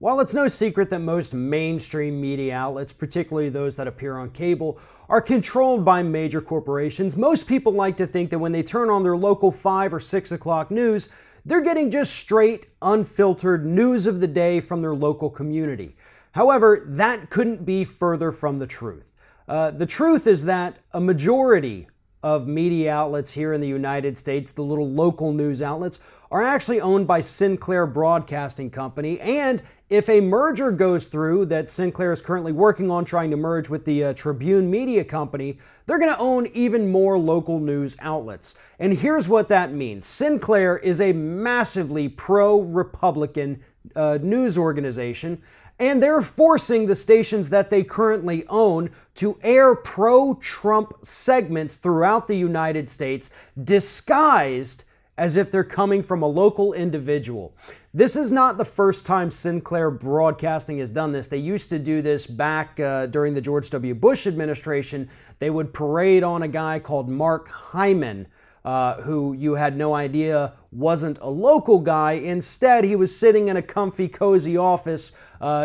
While it's no secret that most mainstream media outlets, particularly those that appear on cable, are controlled by major corporations, most people like to think that when they turn on their local 5 or 6 o'clock news, they're getting just straight, unfiltered news of the day from their local community. However, that couldn't be further from the truth. The truth is that a majority of media outlets here in the United States, the little local news outlets, are actually owned by Sinclair Broadcasting Company, and if a merger goes through that Sinclair is currently working on trying to merge with the Tribune Media Company, they're going to own even more local news outlets. And here's what that means. Sinclair is a massively pro-Republican news organization, and they're forcing the stations that they currently own to air pro-Trump segments throughout the United States, disguised as if they're coming from a local individual. This is not the first time Sinclair Broadcasting has done this. They used to do this back during the George W. Bush administration. They would parade on a guy called Mark Hyman, who you had no idea wasn't a local guy. Instead, he was sitting in a comfy, cozy office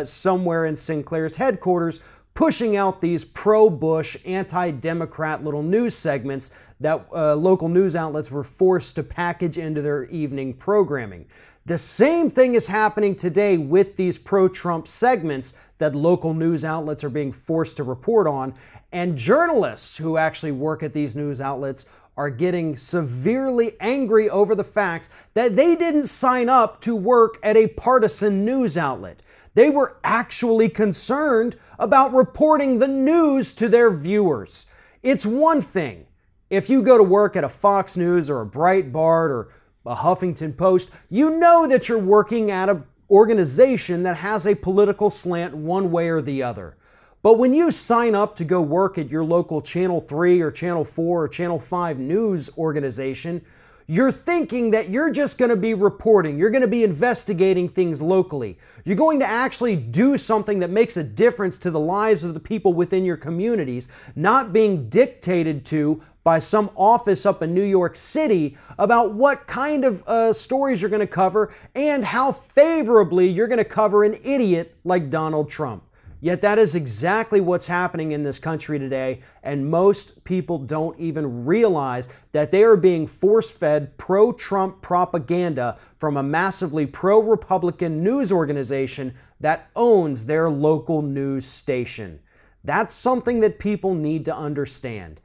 somewhere in Sinclair's headquarters, pushing out these pro-Bush, anti-Democrat little news segments that local news outlets were forced to package into their evening programming. The same thing is happening today with these pro-Trump segments that local news outlets are being forced to report on, and journalists who actually work at these news outlets are getting severely angry over the fact that they didn't sign up to work at a partisan news outlet. They were actually concerned about reporting the news to their viewers. It's one thing if you go to work at a Fox News or a Breitbart or a Huffington Post, you know that you're working at an organization that has a political slant one way or the other. But when you sign up to go work at your local Channel 3 or Channel 4 or Channel 5 news organization, you're thinking that you're just going to be reporting, you're going to be investigating things locally. You're going to actually do something that makes a difference to the lives of the people within your communities, not being dictated to by some office up in New York City about what kind of stories you're going to cover and how favorably you're going to cover an idiot like Donald Trump. Yet that is exactly what's happening in this country today, and most people don't even realize that they are being force-fed pro-Trump propaganda from a massively pro-Republican news organization that owns their local news station. That's something that people need to understand.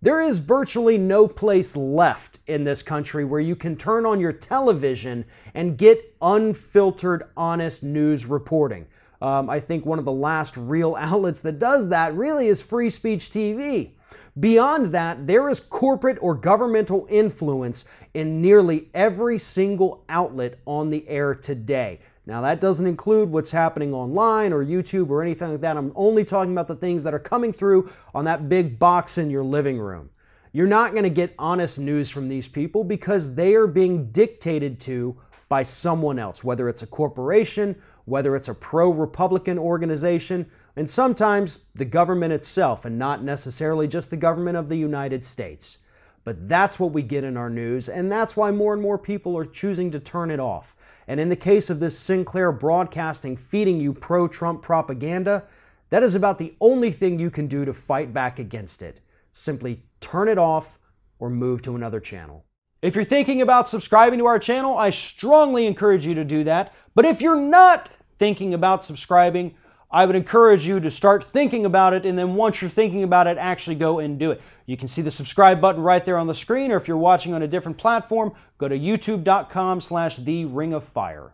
There is virtually no place left in this country where you can turn on your television and get unfiltered, honest news reporting. I think one of the last real outlets that does that really is Free Speech TV. Beyond that, there is corporate or governmental influence in nearly every single outlet on the air today. Now, that doesn't include what's happening online or YouTube or anything like that. I'm only talking about the things that are coming through on that big box in your living room. You're not going to get honest news from these people because they are being dictated to by someone else, whether it's a corporation, whether it's a pro-Republican organization, and sometimes the government itself, and not necessarily just the government of the United States. But that's what we get in our news, and that's why more and more people are choosing to turn it off. And in the case of this Sinclair Broadcasting feeding you pro-Trump propaganda, that is about the only thing you can do to fight back against it. Simply turn it off or move to another channel. If you're thinking about subscribing to our channel, I strongly encourage you to do that. But if you're not thinking about subscribing, I would encourage you to start thinking about it, and then once you're thinking about it, actually go and do it. You can see the subscribe button right there on the screen, or if you're watching on a different platform, go to youtube.com/theringoffire.